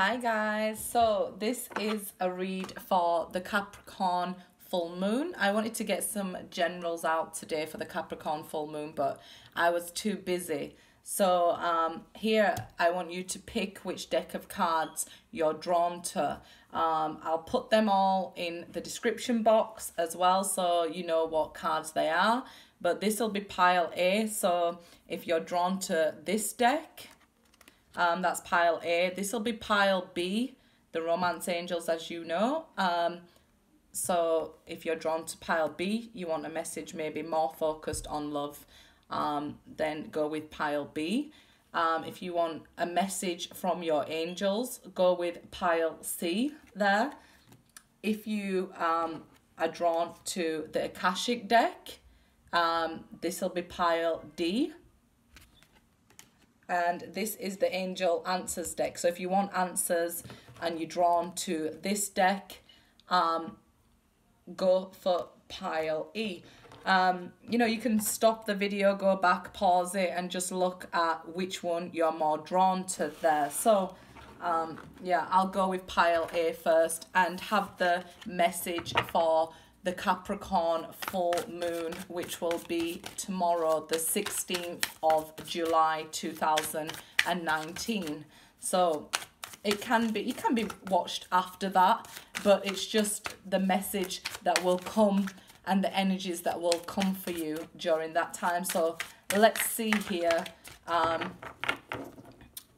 Hi guys, so this is a read for the Capricorn full moon. I wanted to get some generals out today for the Capricorn full moon, but I was too busy. So here I want you to pick which deck of cards you're drawn to. I'll put them all in the description box as well so you know what cards they are. But this will be pile A, so if you're drawn to this deck, that's pile A. This will be pile B, the romance angels, as you know. So if you're drawn to pile B, you want a message maybe more focused on love, then go with pile B. If you want a message from your angels, go with pile C there. If you are drawn to the Akashic deck, this will be pile D. And this is the Angel Answers deck. So if you want answers and you're drawn to this deck, go for pile E. You know, you can stop the video, go back, pause it, and just look at which one you're more drawn to there. So, yeah, I'll go with pile A first and have the message for the Capricorn full moon, which will be tomorrow, the 16th of July 2019. So it can be watched after that, but it's just the message that will come and the energies that will come for you during that time. So let's see here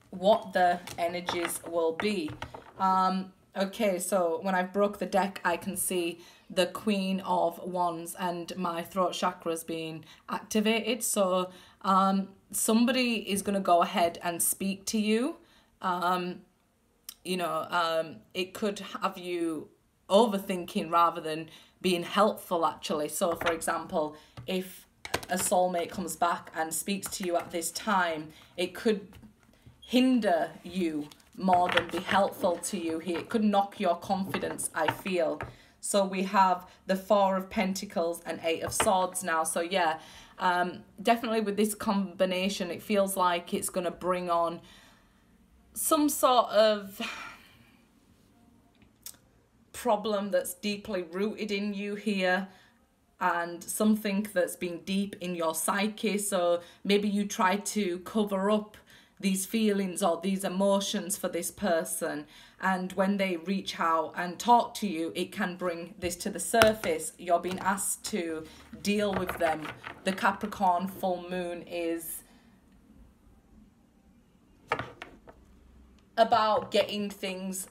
what the energies will be. Okay, so when I broke the deck, I can see the Queen of Wands and my throat chakras being activated. So somebody is going to go ahead and speak to you. You know, it could have you overthinking rather than being helpful, actually. So, for example, if a soulmate comes back and speaks to you at this time, it could hinder you more than be helpful to you here. It could knock your confidence, I feel. So we have the Four of Pentacles and Eight of Swords now. So yeah, definitely with this combination, it feels like it's going to bring on some sort of problem that's deeply rooted in you here, and something that's been deep in your psyche. So maybe you try to cover up these feelings or these emotions for this person, and when they reach out and talk to you, it can bring this to the surface. You're being asked to deal with them. The Capricorn full moon is about getting things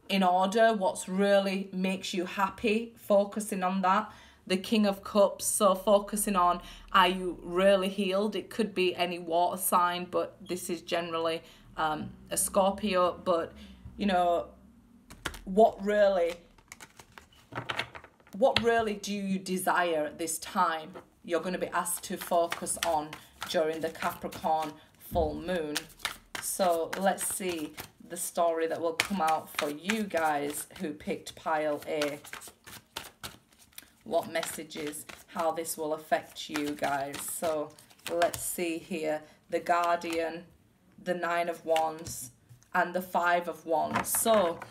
in order, what's really makes you happy, focusing on that. The King of Cups, so focusing on, are you really healed? It could be any water sign, but this is generally a Scorpio. But, you know, what really do you desire at this time? You're going to be asked to focus on during the Capricorn full moon. So let's see the story that will come out for you guys who picked pile A. What messages, how this will affect you guys. So let's see here. The Guardian, the Nine of Wands, and the Five of Wands. So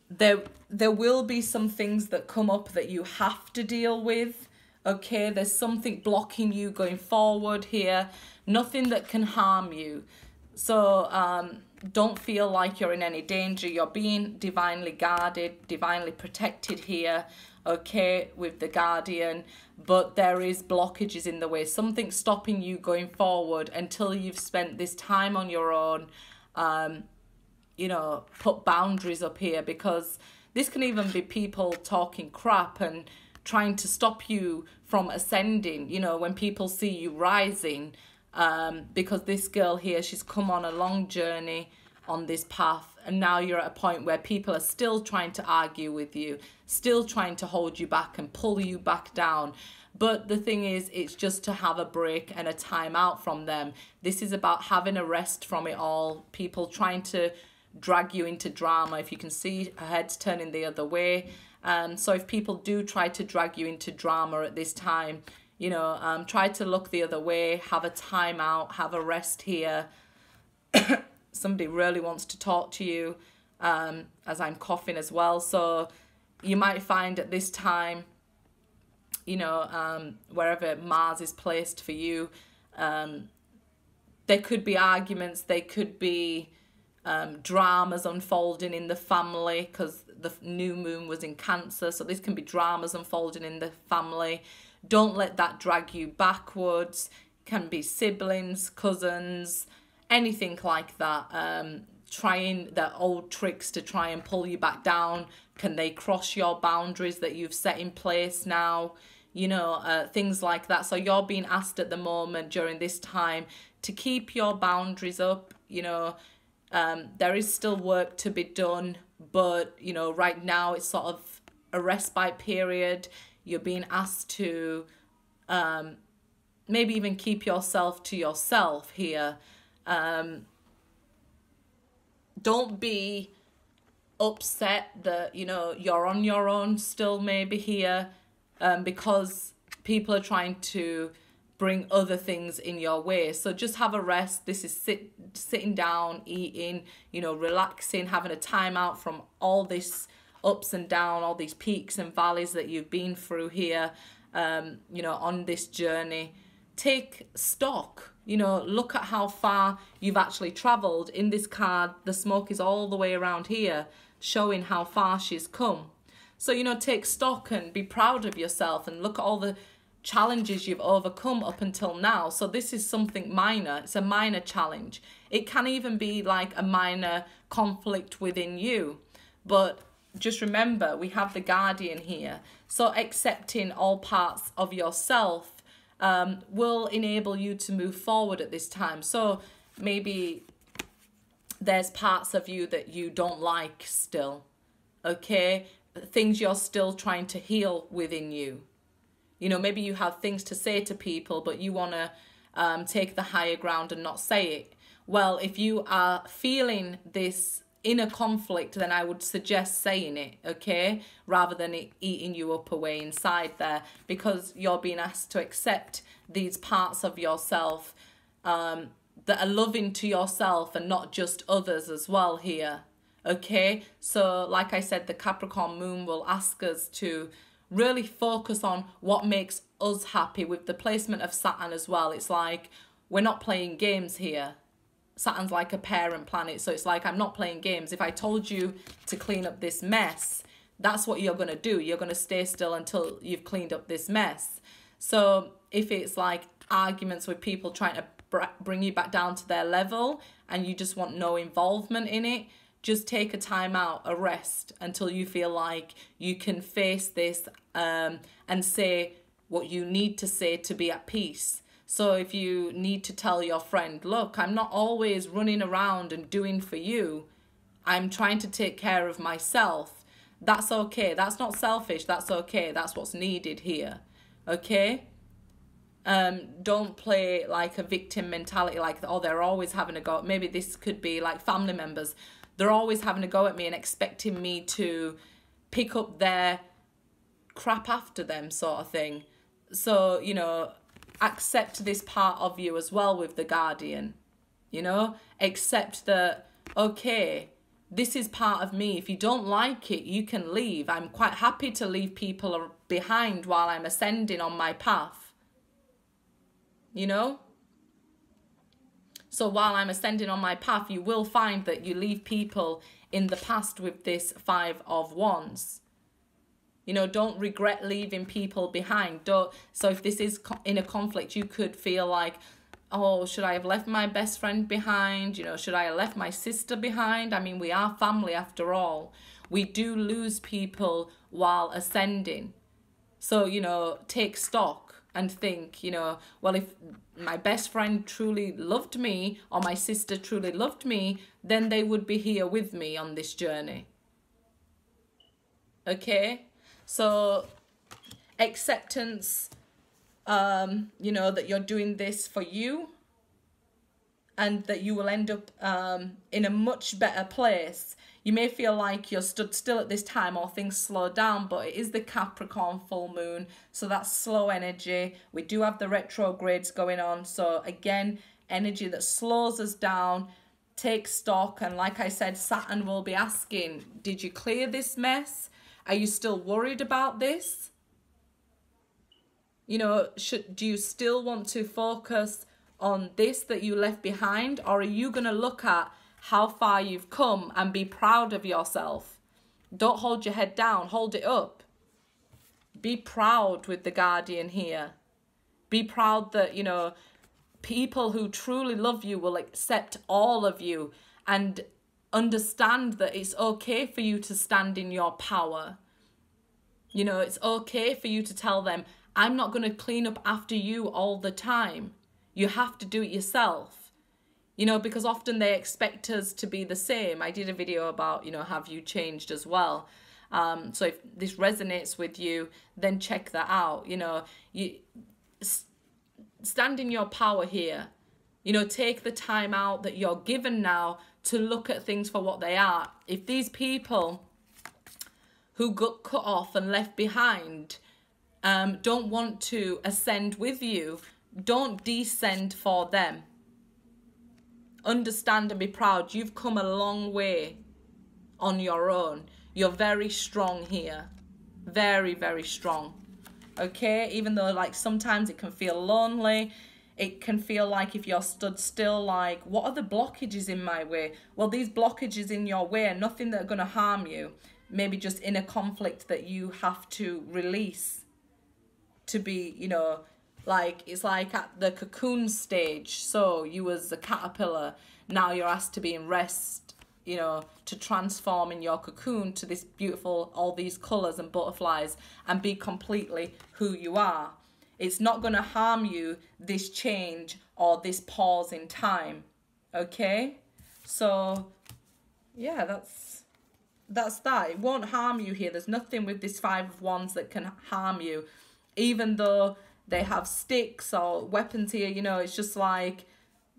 there will be some things that come up that you have to deal with. Okay, there's something blocking you going forward here. Nothing that can harm you. So don't feel like you're in any danger. You're being divinely guarded, divinely protected here. Okay, with the Guardian, but there is blockages in the way, something stopping you going forward until you've spent this time on your own. You know, put boundaries up here, because this can even be people talking crap and trying to stop you from ascending, you know, when people see you rising, because this girl here, she's come on a long journey on this path, and now you're at a point where people are still trying to argue with you, still trying to hold you back and pull you back down. But the thing is, it's just to have a break and a time out from them. This is about having a rest from it all. People trying to drag you into drama. If you can see, her head's turning the other way. So if people do try to drag you into drama at this time, you know, try to look the other way, have a time out, have a rest here. Somebody really wants to talk to you. as I'm coughing as well. So you might find at this time, you know, wherever Mars is placed for you, there could be arguments, there could be dramas unfolding in the family, because the new moon was in Cancer, so this can be dramas unfolding in the family. Don't let that drag you backwards. Can be siblings, cousins, anything like that. Trying their old tricks to try and pull you back down. Can they cross your boundaries that you've set in place now? You know, things like that. So you're being asked at the moment during this time to keep your boundaries up. You know, there is still work to be done, but, you know, right now it's sort of a respite period. You're being asked to maybe even keep yourself to yourself here. Don't be upset that, you know, you're on your own still maybe here, because people are trying to bring other things in your way. So just have a rest. This is sitting down, eating, you know, relaxing, having a time out from all this ups and down, all these peaks and valleys that you've been through here, you know, on this journey. Take stock, you know, look at how far you've actually traveled. In this card, the smoke is all the way around here, showing how far she's come. So, you know, take stock and be proud of yourself and look at all the challenges you've overcome up until now. So this is something minor. It's a minor challenge. It can even be like a minor conflict within you. But just remember, we have the Guardian here. So accepting all parts of yourself will enable you to move forward at this time. So maybe there's parts of you that you don't like still, okay? Things you're still trying to heal within you. You know, maybe you have things to say to people, but you want to take the higher ground and not say it. Well, if you are feeling this inner conflict, then I would suggest saying it, okay? Rather than it eating you up away inside there, because you're being asked to accept these parts of yourself that are loving to yourself and not just others as well here, okay? So like I said, the Capricorn moon will ask us to really focus on what makes us happy. With the placement of Saturn as well, it's like we're not playing games here. Saturn's like a parent planet, so it's like, I'm not playing games. If I told you to clean up this mess, that's what you're going to do. You're going to stay still until you've cleaned up this mess. So if it's like arguments with people trying to bring you back down to their level and you just want no involvement in it, just take a time out, a rest, until you feel like you can face this and say what you need to say to be at peace. So if you need to tell your friend, look, I'm not always running around and doing for you. I'm trying to take care of myself. That's okay. That's not selfish. That's okay. That's what's needed here. Okay? Don't play like a victim mentality, like, oh, they're always having a go. Maybe this could be like family members. They're always having a go at me and expecting me to pick up their crap after them, sort of thing. So, you know, accept this part of you as well with the Guardian. You know, accept that, okay, this is part of me. If you don't like it, you can leave. I'm quite happy to leave people behind while I'm ascending on my path. You know? So while I'm ascending on my path, you will find that you leave people in the past with this 5 of Wands. You know, don't regret leaving people behind. So if this is in a conflict, you could feel like, oh, should I have left my best friend behind? You know, should I have left my sister behind? I mean, we are family after all. We do lose people while ascending. So, you know, take stock and think, you know, well, if my best friend truly loved me or my sister truly loved me, then they would be here with me on this journey. Okay? So acceptance, you know, that you're doing this for you and that you will end up in a much better place. You may feel like you're stood still at this time or things slow down, but it is the Capricorn full moon, so that's slow energy. We do have the retrogrades going on, so again, energy that slows us down. take stock. And like I said, Saturn will be asking, did you clear this mess? Are you still worried about this? You know, do you still want to focus on this that you left behind? Or are you going to look at how far you've come and be proud of yourself? Don't hold your head down, hold it up. Be proud with the Guardian here. Be proud that, you know, people who truly love you will accept all of you and understand that it's okay for you to stand in your power. You know, it's okay for you to tell them, I'm not going to clean up after you all the time. You have to do it yourself. You know, because often they expect us to be the same. I did a video about, you know, have you changed as well? So if this resonates with you, then check that out. You know, you stand in your power here. You know, take the time out that you're given now to look at things for what they are. If these people who got cut off and left behind don't want to ascend with you, don't descend for them. Understand and be proud. You've come a long way on your own. You're very strong here. Very, very strong. Okay? Even though like sometimes it can feel lonely. It can feel like if you're stood still, like, what are the blockages in my way? Well, these blockages in your way are nothing that are going to harm you. Maybe just inner conflict that you have to release to be, you know, like, it's like at the cocoon stage. So you was a caterpillar. Now you're asked to be in rest, you know, to transform in your cocoon to this beautiful, all these colours and butterflies, and be completely who you are. It's not going to harm you, this change or this pause in time. Okay? So, yeah, that's that. It won't harm you here. There's nothing with this Five of Wands that can harm you. Even though they have sticks or weapons here, you know, it's just like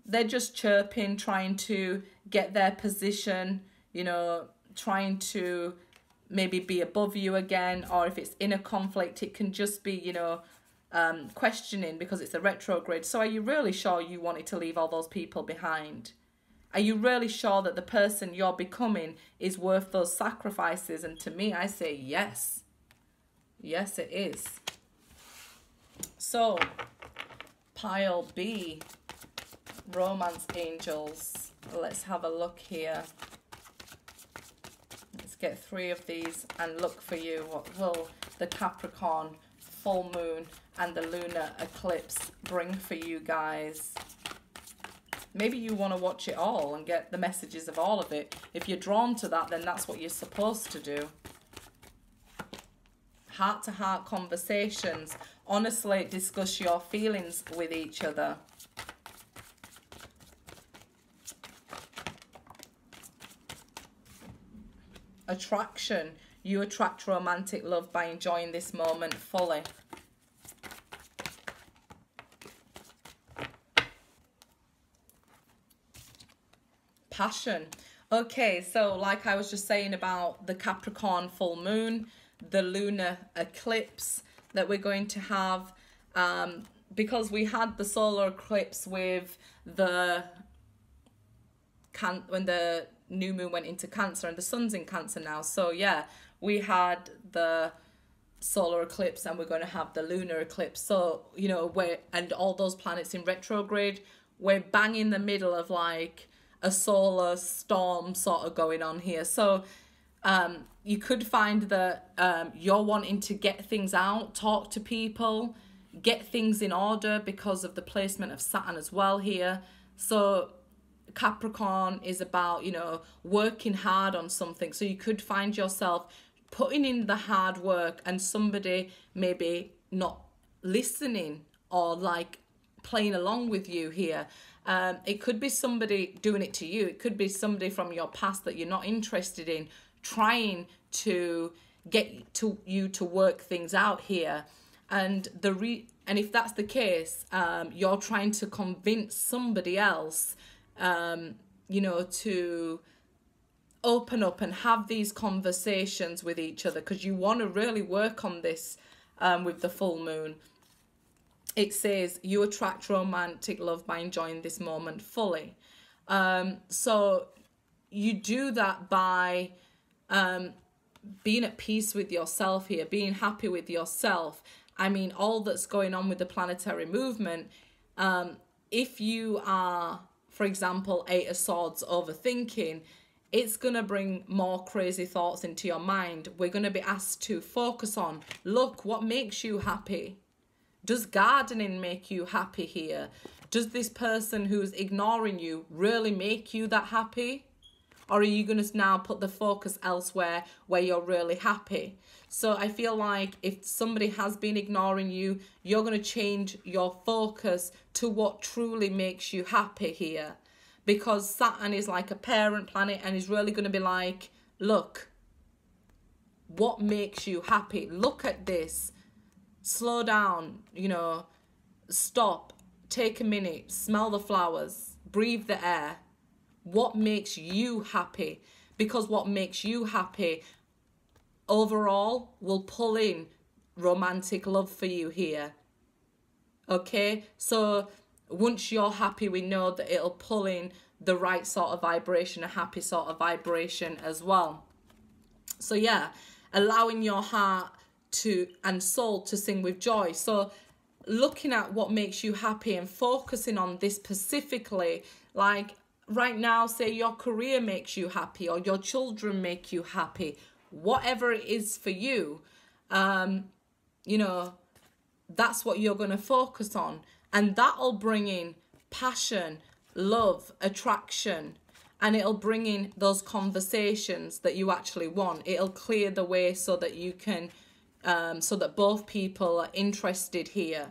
they're just chirping, trying to get their position, you know, trying to maybe be above you again. Or if it's inner conflict, it can just be, you know, questioning because it's a retrograde. So are you really sure you wanted to leave all those people behind? Are you really sure that the person you're becoming is worth those sacrifices? And to me, I say yes. Yes, it is. So, pile B, romance angels. Let's have a look here. Let's get 3 of these and look for you. What will the Capricorn, full moon, and the lunar eclipse bring for you guys? Maybe you want to watch it all and get the messages of all of it. If you're drawn to that, then that's what you're supposed to do. Heart-to-heart conversations. Honestly, discuss your feelings with each other. Attraction. You attract romantic love by enjoying this moment fully. Passion. Okay, so like I was just saying about the Capricorn full moon, the lunar eclipse that we're going to have, because we had the solar eclipse with the when the new moon went into Cancer, and the sun's in Cancer now. So yeah, we had the solar eclipse and we're going to have the lunar eclipse. So, you know, and all those planets in retrograde, we're bang in the middle of like a solar storm sort of going on here. So you could find that you're wanting to get things out, talk to people, get things in order because of the placement of Saturn as well here. So Capricorn is about, you know, working hard on something. So you could find yourself putting in the hard work and somebody maybe not listening or like playing along with you here. It could be somebody doing it to you. It could be somebody from your past that you're not interested in, trying to get you to work things out here. And and if that's the case, you're trying to convince somebody else, you know, to open up and have these conversations with each other, because you want to really work on this with the full moon. It says you attract romantic love by enjoying this moment fully. So you do that by being at peace with yourself here, being happy with yourself. I mean, all that's going on with the planetary movement, if you are, for example, Eight of Swords overthinking, it's going to bring more crazy thoughts into your mind. We're going to be asked to focus on, look, what makes you happy? Does gardening make you happy here? Does this person who's ignoring you really make you that happy? Or are you going to now put the focus elsewhere where you're really happy? So I feel like if somebody has been ignoring you, you're going to change your focus to what truly makes you happy here. Because Saturn is like a parent planet and is really going to be like, look, what makes you happy? Look at this. Slow down, you know, stop, take a minute, smell the flowers, breathe the air. What makes you happy? Because what makes you happy overall will pull in romantic love for you here. Okay, so once you're happy, we know that it'll pull in the right sort of vibration, a happy sort of vibration as well. So yeah, allowing your heart to and soul to sing with joy. So looking at what makes you happy and focusing on this specifically, like right now, say your career makes you happy or your children make you happy, whatever it is for you, you know, that's what you're going to focus on. And that'll bring in passion, love, attraction, and it'll bring in those conversations that you actually want. It'll clear the way so that you can, so that both people are interested here.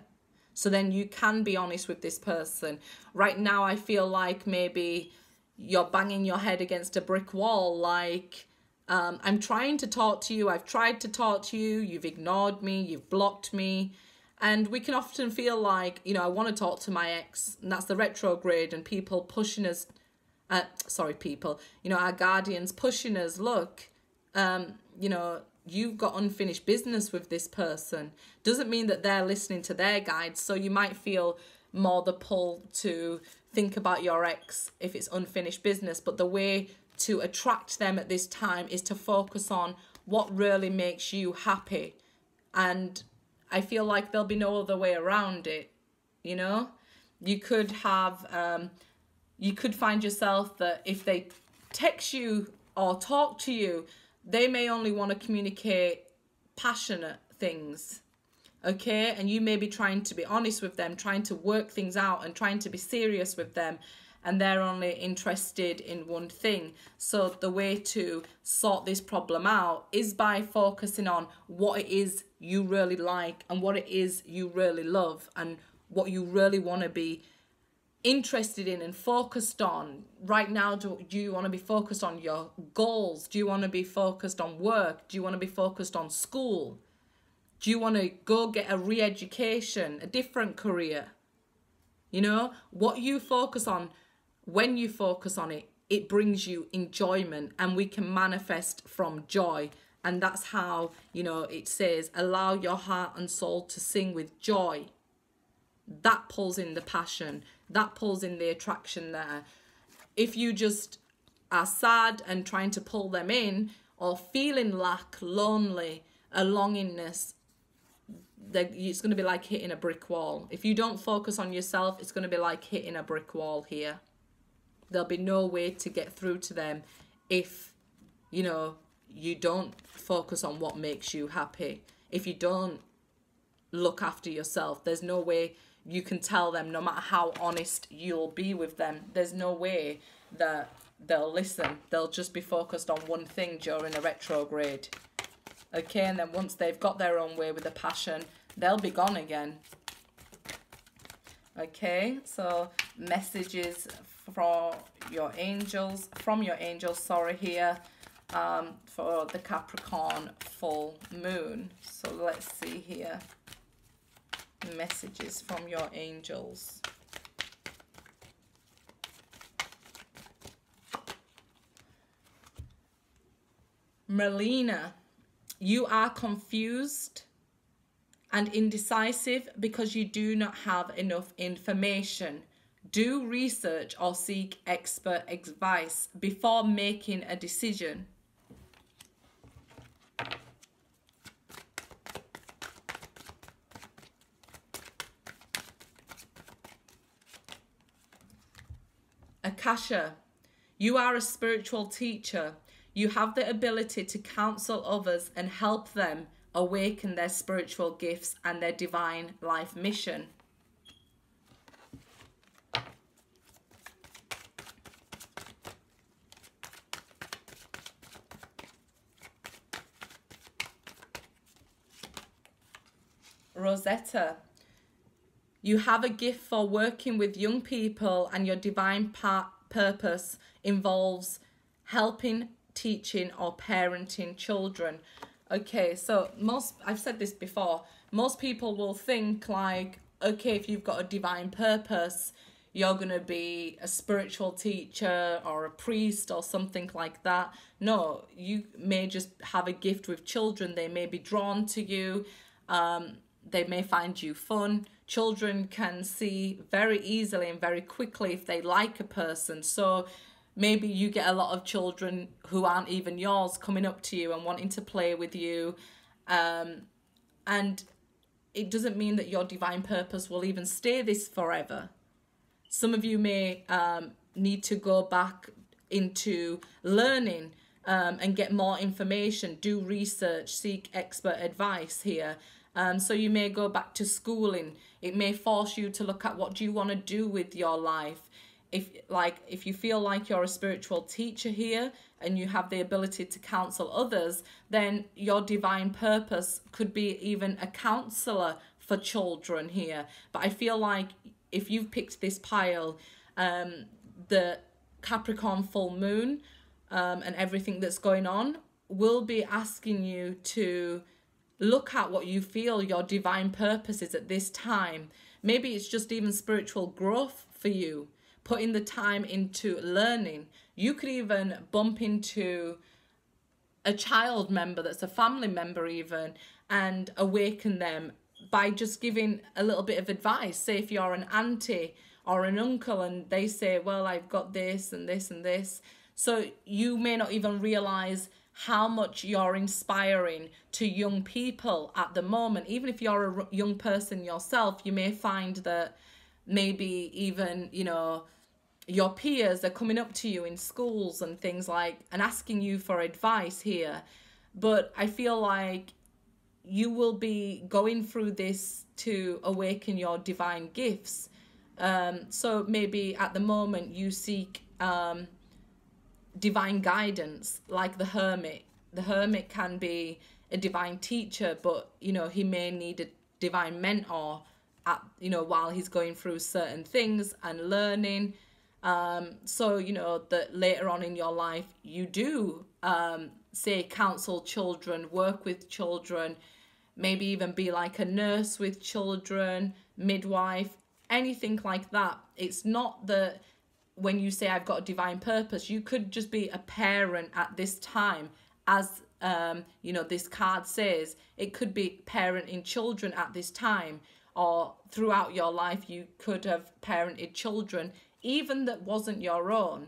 So then you can be honest with this person. Right now, I feel like maybe you're banging your head against a brick wall. Like, I'm trying to talk to you. I've tried to talk to you. You've ignored me. You've blocked me. And we can often feel like, you know, I want to talk to my ex. And that's the retrograde and people pushing us. People, you know, our guardians pushing us. Look, you know, you've got unfinished business with this person. Doesn't mean that they're listening to their guides. So you might feel more the pull to think about your ex if it's unfinished business. But the way to attract them at this time is to focus on what really makes you happy. And I feel like there'll be no other way around it. You know, you could have, you could find yourself that if they text you or talk to you, they may only want to communicate passionate things, okay? And you may be trying to be honest with them, trying to work things out and trying to be serious with them, and they're only interested in one thing. So the way to sort this problem out is by focusing on what it is you really like and what it is you really love and what you really want to be interested in and focused on. Right now, do you want to be focused on your goals? Do you want to be focused on work? Do you want to be focused on school? Do you want to go get a re-education, a different career? You know, what you focus on, when you focus on it, it brings you enjoyment, and we can manifest from joy. And that's how, you know, it says, allow your heart and soul to sing with joy. That pulls in the passion. That pulls in the attraction there. If you just are sad and trying to pull them in, or feeling lack, lonely, a longingness, it's going to be like hitting a brick wall. If you don't focus on yourself, it's going to be like hitting a brick wall here. There'll be no way to get through to them if, you know, you don't focus on what makes you happy. If you don't look after yourself, there's no way you can tell them, no matter how honest you'll be with them, there's no way that they'll listen. They'll just be focused on one thing during a retrograde. Okay, and then once they've got their own way with the passion, they'll be gone again. Okay, so messages from your angels, here, for the Capricorn full moon. So let's see here. Messages from your angels. Melina, you are confused and indecisive because you do not have enough information. Do research or seek expert advice before making a decision. Akasha, you are a spiritual teacher. You have the ability to counsel others and help them awaken their spiritual gifts and their divine life mission. Rosetta, you have a gift for working with young people, and your divine purpose involves helping, teaching, or parenting children. Okay, so I've said this before, most people will think like, okay, if you've got a divine purpose, you're going to be a spiritual teacher or a priest or something like that. No, you may just have a gift with children. They may be drawn to you. They may find you fun. Children can see very easily and very quickly if they like a person. So maybe you get a lot of children who aren't even yours coming up to you and wanting to play with you. And it doesn't mean that your divine purpose will even stay this forever. Some of you may need to go back into learning and get more information, do research, seek expert advice here. So you may go back to schooling. It may force you to look at what do you want to do with your life. If you feel like you're a spiritual teacher here and you have the ability to counsel others, then your divine purpose could be even a counselor for children here. But I feel like if you've picked this pile, the Capricorn full moon and everything that's going on will be asking you to look at what you feel your divine purpose is at this time. Maybe it's just even spiritual growth for you, putting the time into learning. You could even bump into a child member that's a family member even and awaken them by just giving a little bit of advice. Say if you're an auntie or an uncle and they say, well, I've got this and this and this. So you may not even realize how much you're inspiring to young people at the moment. Even if you're a young person yourself, you may find that maybe even, you know, your peers are coming up to you in schools and things like, and asking you for advice here. But I feel like you will be going through this to awaken your divine gifts. So maybe at the moment you seek divine guidance, like the hermit. The hermit can be a divine teacher, but you know, he may need a divine mentor at, you know, while he's going through certain things and learning. So you know that later on in your life you do say counsel children, work with children, maybe even be like a nurse with children, midwife, anything like that. It's not that when you say I've got a divine purpose, you could just be a parent at this time. As you know, this card says, it could be parenting children at this time, or throughout your life you could have parented children even that wasn't your own.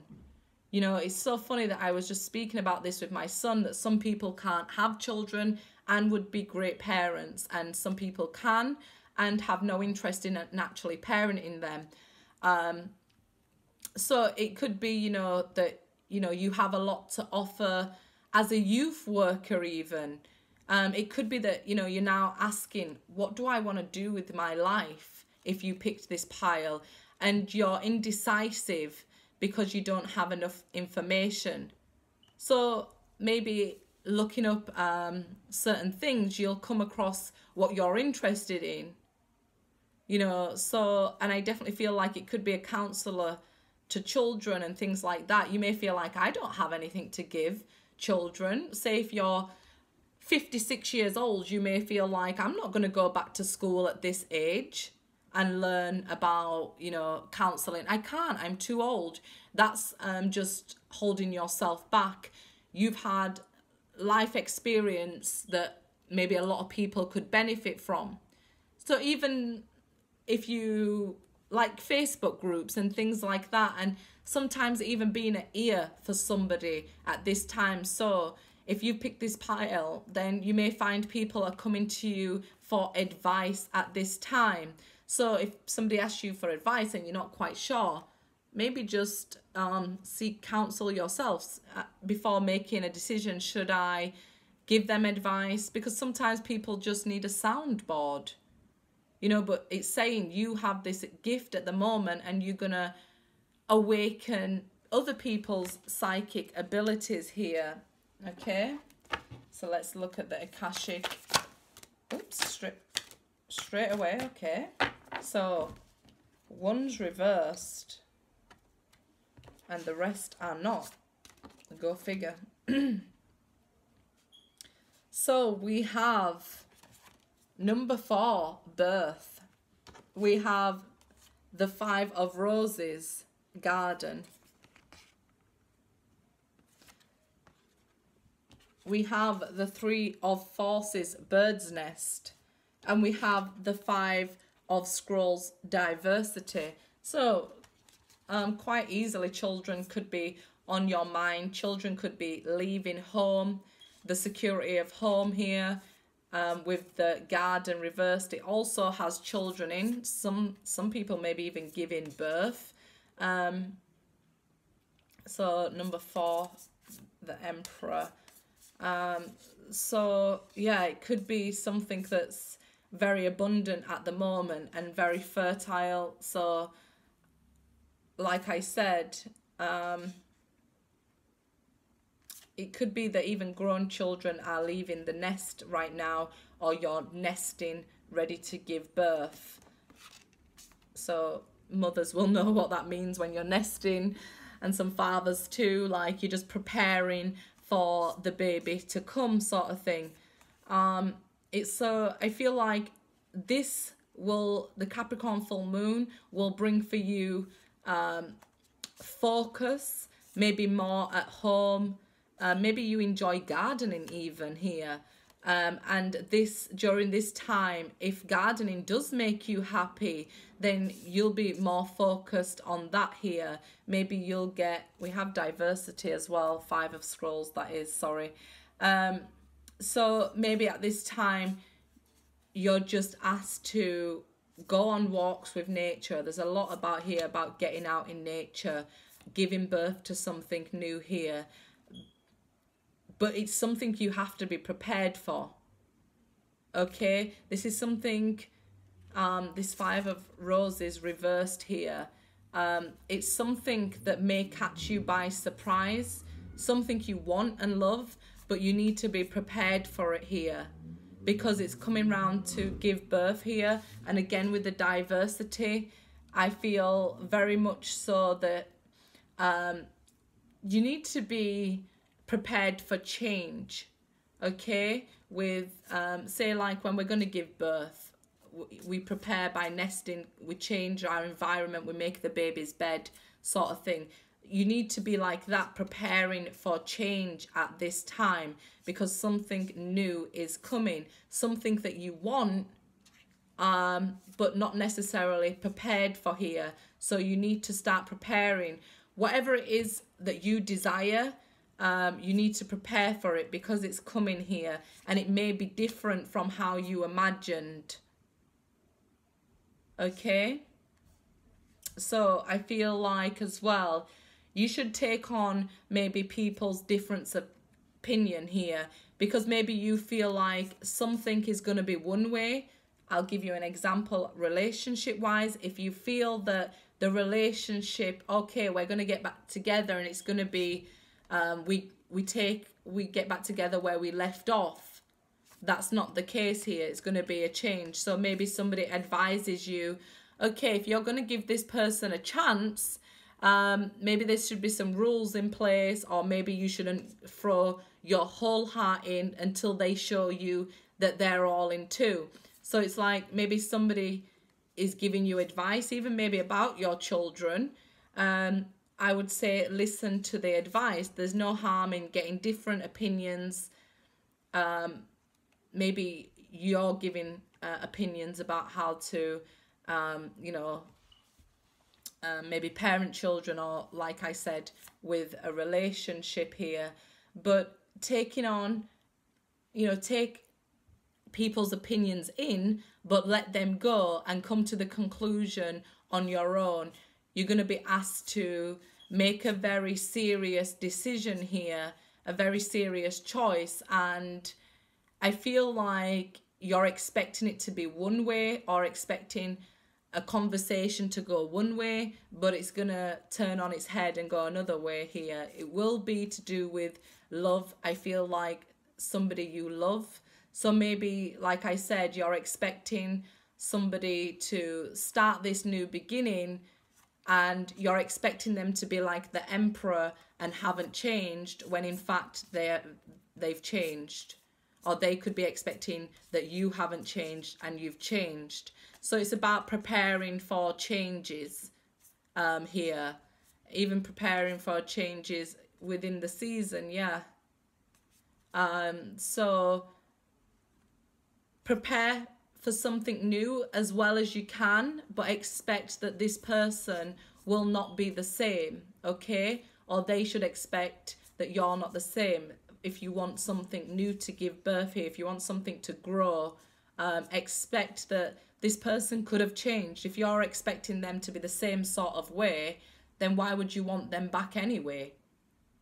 You know, it's so funny that I was just speaking about this with my son, that some people can't have children and would be great parents, and some people can and have no interest in naturally parenting them. So it could be, you know, that, you know, you have a lot to offer as a youth worker even. It could be that, you know, you're now asking, what do I want to do with my life? If you picked this pile and you're indecisive because you don't have enough information. So maybe looking up certain things, you'll come across what you're interested in. You know, so, and I definitely feel like it could be a counsellor to children and things like that. You may feel like, I don't have anything to give children. Say if you're 56 years old, you may feel like, I'm not going to go back to school at this age and learn about, you know, counselling. I can't, I'm too old. That's just holding yourself back. You've had life experience that maybe a lot of people could benefit from. So even if you like Facebook groups and things like that, and sometimes even being an ear for somebody at this time. So if you pick this pile, then you may find people are coming to you for advice at this time. So if somebody asks you for advice and you're not quite sure, maybe just seek counsel yourselves before making a decision. Should I give them advice? Because sometimes people just need a soundboard, you know, but it's saying you have this gift at the moment and you're going to awaken other people's psychic abilities here. Okay, so let's look at the Akashic. Oops, straight away. Okay, so one's reversed and the rest are not. Go figure. So we have number 4, birth. We have the 5 of roses, garden. We have the 3 of forces, bird's nest. And we have the 5 of scrolls, diversity. So quite easily children could be on your mind. Children could be leaving home, the security of home here. With the garden reversed, it also has children in. Some people maybe even giving birth. So number 4, the Emperor. So yeah, it could be something that's very abundant at the moment and very fertile. So like I said, it could be that even grown children are leaving the nest right now, or you're nesting, ready to give birth. So mothers will know what that means when you're nesting, and some fathers too, like you're just preparing for the baby to come, sort of thing. It's so, I feel like this will, the Capricorn full moon will bring for you focus, maybe more at home. Maybe you enjoy gardening even here. And this, during this time, if gardening does make you happy, then you'll be more focused on that here. Maybe you'll get, we have diversity as well, 5 of scrolls, that is, sorry. So maybe at this time, you're just asked to go on walks with nature. There's a lot about here about getting out in nature, giving birth to something new here. But it's something you have to be prepared for. Okay, this is something, this 5 of roses reversed here. It's something that may catch you by surprise, something you want and love, but you need to be prepared for it here, because it's coming round to give birth here. And again, with the diversity, I feel very much so that you need to be prepared for change. Okay, with say like when we're going to give birth, we prepare by nesting, we change our environment, we make the baby's bed, sort of thing. You need to be like that, preparing for change at this time, because something new is coming, something that you want but not necessarily prepared for here. So you need to start preparing whatever it is that you desire. You need to prepare for it, because it's coming here and it may be different from how you imagined. Okay, so I feel like as well, you should take on maybe people's difference of opinion here, because maybe you feel like something is going to be one way. I'll give you an example relationship wise. If you feel that the relationship, okay, we're going to get back together and it's going to be we get back together where we left off. That's not the case here. It's going to be a change. So maybe somebody advises you, okay, if you're going to give this person a chance, maybe there should be some rules in place, or maybe you shouldn't throw your whole heart in until they show you that they're all in too. So it's like maybe somebody is giving you advice, even maybe about your children. I would say listen to the advice. There's no harm in getting different opinions. Maybe you're giving opinions about how to, you know, maybe parent children, or like I said, with a relationship here. But taking on, you know, take people's opinions in, but let them go and come to the conclusion on your own. You're going to be asked to make a very serious decision here, a very serious choice, and I feel like you're expecting it to be one way, or expecting a conversation to go one way, but it's going to turn on its head and go another way here. It will be to do with love. I feel like somebody you love. So maybe, like I said, you're expecting somebody to start this new beginning, and you're expecting them to be like the emperor and haven't changed, when in fact they've changed. Or they could be expecting that you haven't changed and you've changed. So it's about preparing for changes here. Even preparing for changes within the season, yeah. So prepare for something new as well as you can, but expect that this person will not be the same, okay? Or they should expect that you're not the same. If you want something new to give birth here, if you want something to grow, expect that this person could have changed. If you're expecting them to be the same sort of way, then why would you want them back anyway?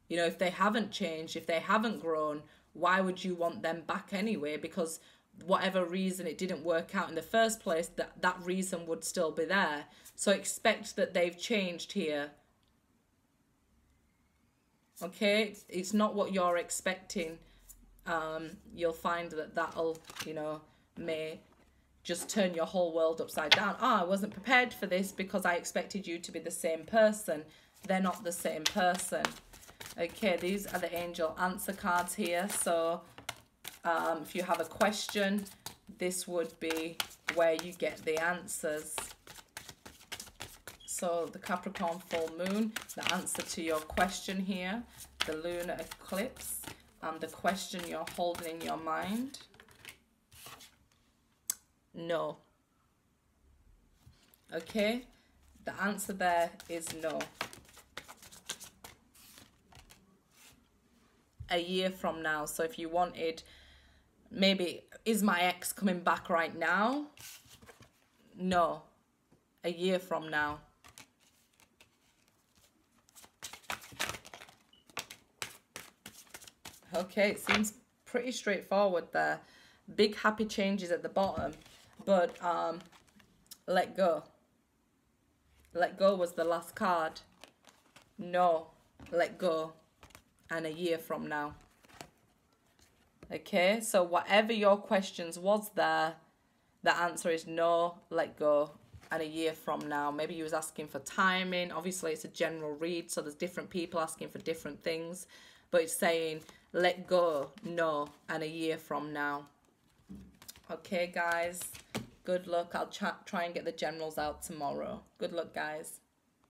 You know, if they haven't changed, if they haven't grown, why would you want them back anyway? Because whatever reason it didn't work out in the first place, that reason would still be there. So expect that they've changed here. Okay, it's not what you're expecting. You'll find that that'll, you know, may just turn your whole world upside down. I wasn't prepared for this because I expected you to be the same person. They're not the same person. Okay, these are the angel answer cards here. So if you have a question, this would be where you get the answers. So the Capricorn full moon, the answer to your question here, the lunar eclipse, and the question you're holding in your mind. No. Okay, the answer there is no. A year from now. So if you wanted, maybe, is my ex coming back right now? No. A year from now. Okay, it seems pretty straightforward there. Big happy changes at the bottom, but let go. Let go was the last card. No, let go, and a year from now. Okay, so whatever your questions was there, the answer is no, let go, and a year from now. Maybe you was asking for timing. Obviously, it's a general read, so there's different people asking for different things, but it's saying let go, no, and a year from now. Okay, guys, good luck. I'll try and get the generals out tomorrow. Good luck, guys.